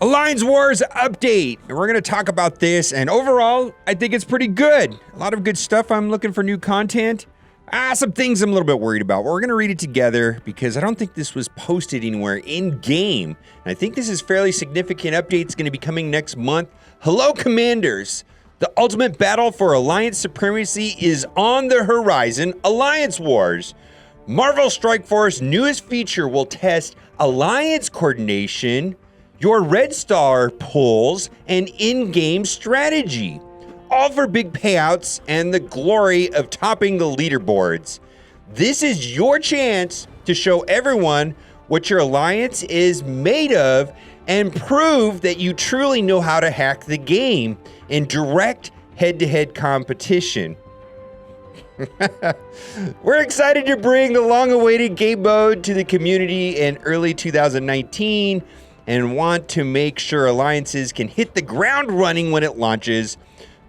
Alliance Wars update. And we're going to talk about this. And overall, I think it's pretty good. A lot of good stuff. I'm looking for new content. Some things I'm a little bit worried about. We're going to read it together because I don't think this was posted anywhere in game. And I think this is fairly significant update's going to be coming next month. Hello, Commanders. The ultimate battle for Alliance supremacy is on the horizon. Alliance Wars. Marvel Strike Force newest feature will test alliance coordination, your Red Star pulls, and in-game strategy. All for big payouts and the glory of topping the leaderboards. This is your chance to show everyone what your alliance is made of and prove that you truly know how to hack the game in direct head-to-head competition. We're excited to bring the long-awaited game mode to the community in early 2019 and want to make sure alliances can hit the ground running when it launches.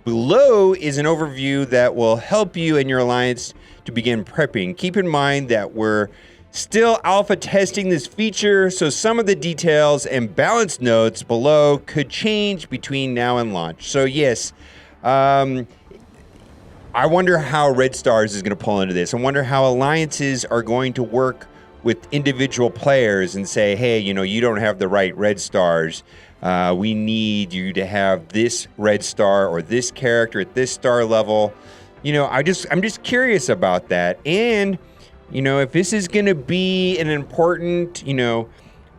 Below is an overview that will help you and your alliance to begin prepping. Keep in mind that we're still alpha testing this feature, so some of the details and balance notes below could change between now and launch. So yes, I wonder how Red Stars is going to pull into this. I wonder how alliances are going to work with individual players and say, hey, you don't have the right Red Stars. We need you to have this Red Star or this character at this star level. I'm just curious about that. And, if this is going to be an important,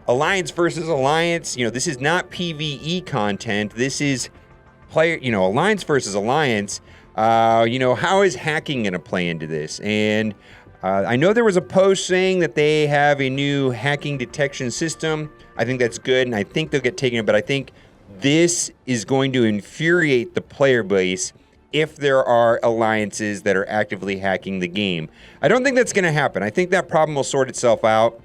alliance versus alliance, this is not PvE content. This is player, alliance versus alliance. How is hacking going to play into this? And I know there was a post saying that they have a new hacking detection system. I think that's good, and I think they'll get taken, but I think this is going to infuriate the player base if there are alliances that are actively hacking the game. I don't think that's going to happen. I think that problem will sort itself out.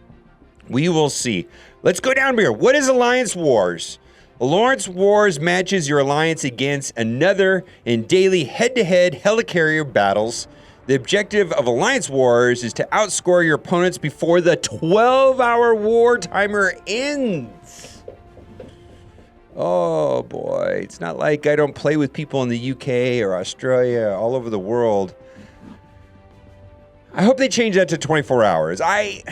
We will see. Let's go down here. What is Alliance Wars? Alliance Wars matches your alliance against another in daily head-to-head Helicarrier battles. The objective of Alliance Wars is to outscore your opponents before the 12-hour war timer ends. Oh boy, it's not like I don't play with people in the UK or Australia, all over the world. I hope they change that to 24 hours. I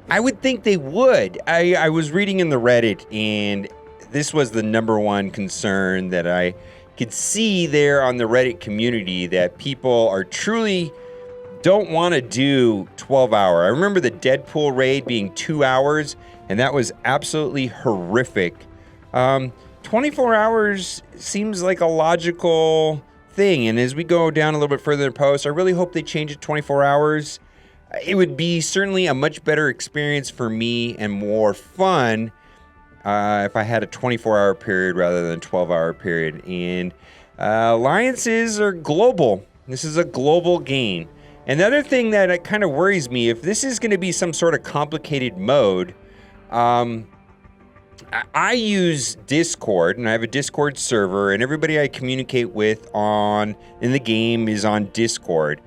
would think they would. I was reading in the Reddit, and this was the number one concern that I could see there on the Reddit community, that people are truly don't want to do 12-hour. I remember the Deadpool raid being 2 hours, and that was absolutely horrific. 24 hours seems like a logical thing, and as we go down a little bit further in the post, I really hope they change it to 24 hours. It would be certainly a much better experience for me and more fun if I had a 24-hour period rather than a 12-hour period. And alliances are global. This is a global game. And the other thing that kind of worries me, if this is going to be some sort of complicated mode, I use Discord, and I have a Discord server, and everybody I communicate with in the game is on Discord.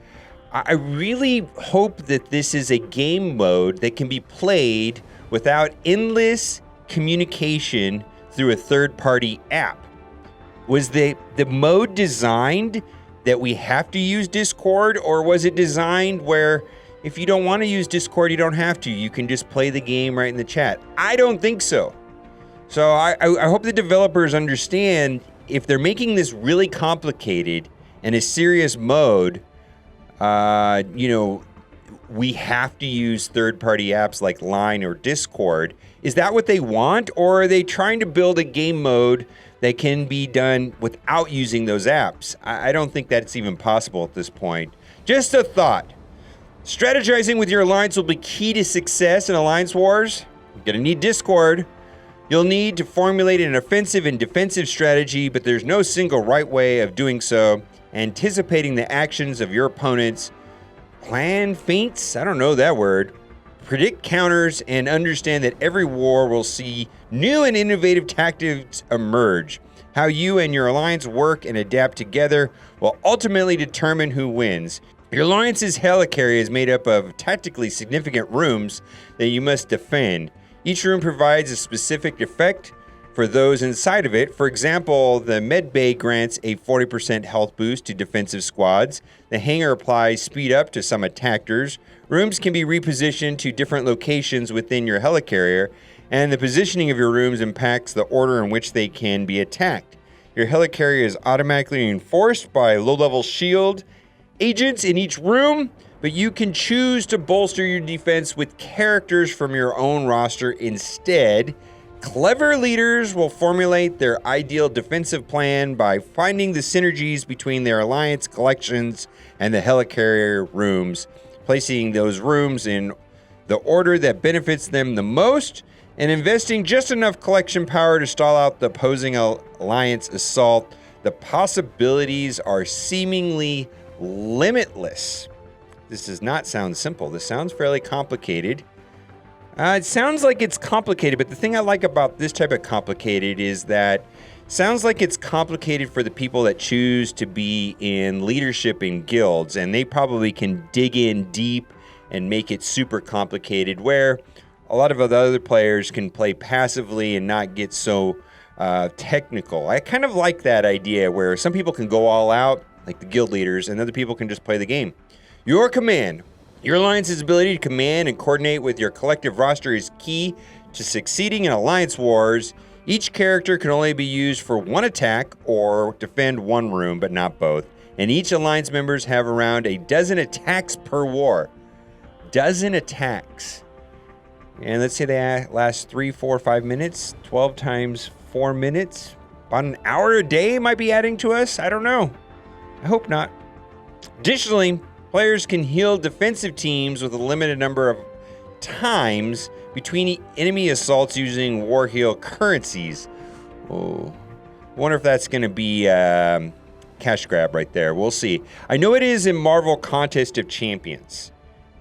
I really hope that this is a game mode that can be played without endless communication through a third-party app. Was the mode designed that we have to use Discord, or was it designed where if you don't want to use Discord, you don't have to? You can just play the game right in the chat. I don't think so. So I hope the developers understand, if they're making this really complicated and a serious mode, we have to use third-party apps like Line or Discord. Is that what they want, or are they trying to build a game mode that can be done without using those apps? I don't think that's even possible at this point. Just a thought. Strategizing with your alliance will be key to success in Alliance Wars. You're going to need Discord. You'll need to formulate an offensive and defensive strategy, but there's no single right way of doing so. Anticipating the actions of your opponents. Plan feints? I don't know that word. Predict counters and understand that every war will see new and innovative tactics emerge. How you and your alliance work and adapt together will ultimately determine who wins. Your alliance's Helicarrier is made up of tactically significant rooms that you must defend. Each room provides a specific effect. for those inside of it. For example, the Med Bay grants a 40% health boost to defensive squads. The hangar applies speed up to some attackers. Rooms can be repositioned to different locations within your helicarrier, and the positioning of your rooms impacts the order in which they can be attacked. Your helicarrier is automatically reinforced by low-level shield agents in each room, but you can choose to bolster your defense with characters from your own roster instead. Clever leaders will formulate their ideal defensive plan by finding the synergies between their alliance collections and the helicarrier rooms, placing those rooms in the order that benefits them the most, and investing just enough collection power to stall out the opposing alliance assault. The possibilities are seemingly limitless. This does not sound simple. This sounds fairly complicated. It sounds like it's complicated, but the thing I like about this type of complicated is that it sounds like it's complicated for the people that choose to be in leadership in guilds, and they probably can dig in deep and make it super complicated, where a lot of the other players can play passively and not get so technical. I kind of like that idea where some people can go all out, like the guild leaders, and other people can just play the game. Your command. Your alliance's ability to command and coordinate with your collective roster is key to succeeding in alliance wars. Each character can only be used for one attack or defend one room, but not both. And each alliance members have around a dozen attacks per war. Dozen attacks. And let's say they last 3, 4, 5 minutes. 12 times 4 minutes. About an hour a day might be adding to us. I don't know. I hope not. Additionally, players can heal defensive teams with a limited number of times between enemy assaults using war heal currencies. Oh, I wonder if that's going to be cash grab right there. We'll see. I know it is in Marvel Contest of Champions.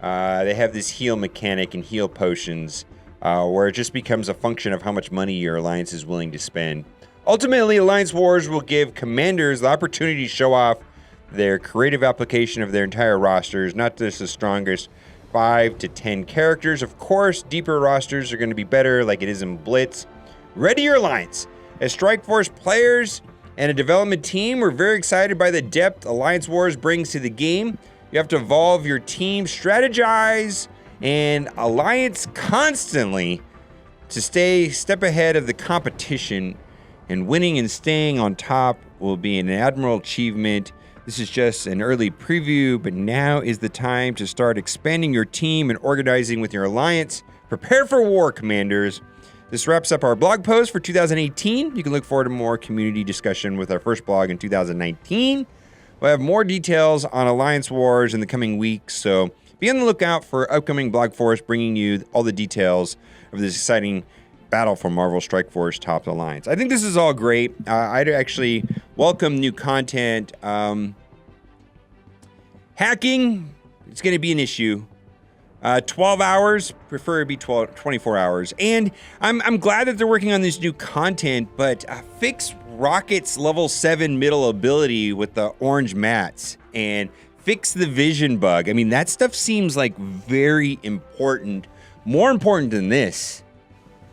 They have this heal mechanic and heal potions where it just becomes a function of how much money your alliance is willing to spend. Ultimately, Alliance Wars will give commanders the opportunity to show off their creative application of their entire rosters, not just the strongest 5 to 10 characters. Of course, deeper rosters are going to be better, like it is in Blitz. Ready your alliance. As Strikeforce players and a development team, we're very excited by the depth Alliance Wars brings to the game. You have to evolve your team, strategize, and alliance constantly to stay step ahead of the competition, and winning and staying on top will be an admirable achievement. This is just an early preview, but now is the time to start expanding your team and organizing with your alliance. Prepare for war, commanders. This wraps up our blog post for 2018. You can look forward to more community discussion with our first blog in 2019. We'll have more details on Alliance Wars in the coming weeks, so be on the lookout for upcoming blog posts bringing you all the details of this exciting battle for Marvel Strike Force Top Alliance. I think this is all great. I'd actually welcome new content. Hacking, it's going to be an issue. 12 hours, prefer to be 24 hours. And I'm glad that they're working on this new content, but fix Rocket's level 7 middle ability with the orange mats and fix the vision bug. I mean, that stuff seems like very important, more important than this,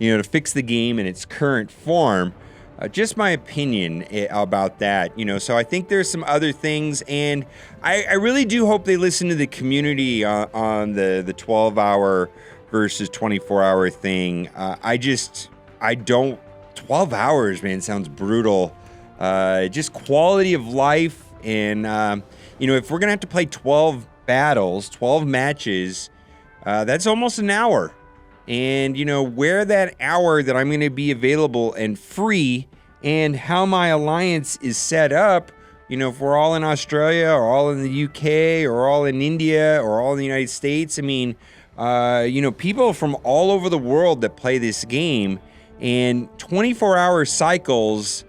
to fix the game in its current form. Just my opinion about that, so I think there's some other things, and I really do hope they listen to the community on the 12-hour versus 24-hour thing. 12 hours, man, sounds brutal. Just quality of life, and, if we're going to have to play 12 battles, 12 matches, that's almost an hour. And, where that hour that I'm going to be available and free, and how my alliance is set up, if we're all in Australia or all in the UK or all in India or all in the United States, I mean, people from all over the world that play this game, and 24-hour cycles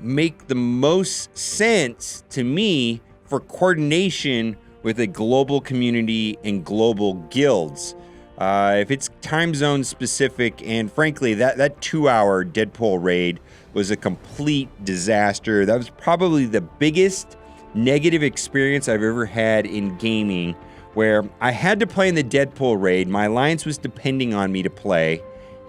make the most sense to me for coordination with a global community and global guilds. If it's time zone specific, and frankly, that 2-hour Deadpool raid was a complete disaster. That was probably the biggest negative experience I've ever had in gaming, where I had to play in the Deadpool raid. My alliance was depending on me to play,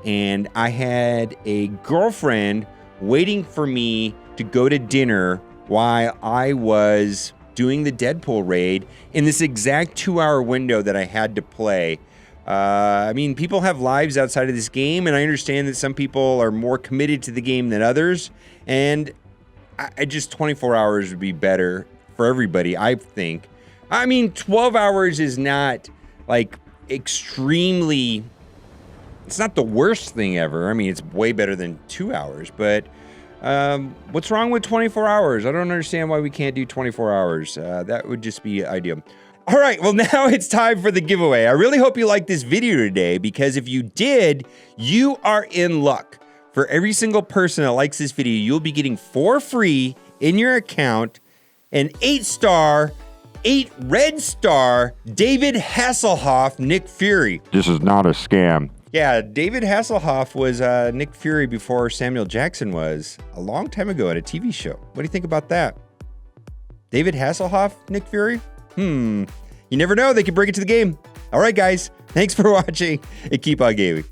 and I had a girlfriend waiting for me to go to dinner while I was doing the Deadpool raid in this exact 2-hour window that I had to play. I mean, people have lives outside of this game, and I understand that some people are more committed to the game than others, and I just 24 hours would be better for everybody, I think. I mean, 12 hours is not like extremely, it's not the worst thing ever. I mean, it's way better than 2 hours, but what's wrong with 24 hours? I don't understand why we can't do 24 hours. That would just be ideal. All right, well, now it's time for the giveaway. I really hope you liked this video today, because if you did, you are in luck. For every single person that likes this video, you'll be getting for free in your account an 8-star, 8 red star David Hasselhoff Nick Fury. This is not a scam. Yeah, David Hasselhoff was Nick Fury before Samuel Jackson was, a long time ago at a TV show. What do you think about that? David Hasselhoff, Nick Fury? You never know, they could bring it to the game. All right, guys, thanks for watching, and keep on gaming.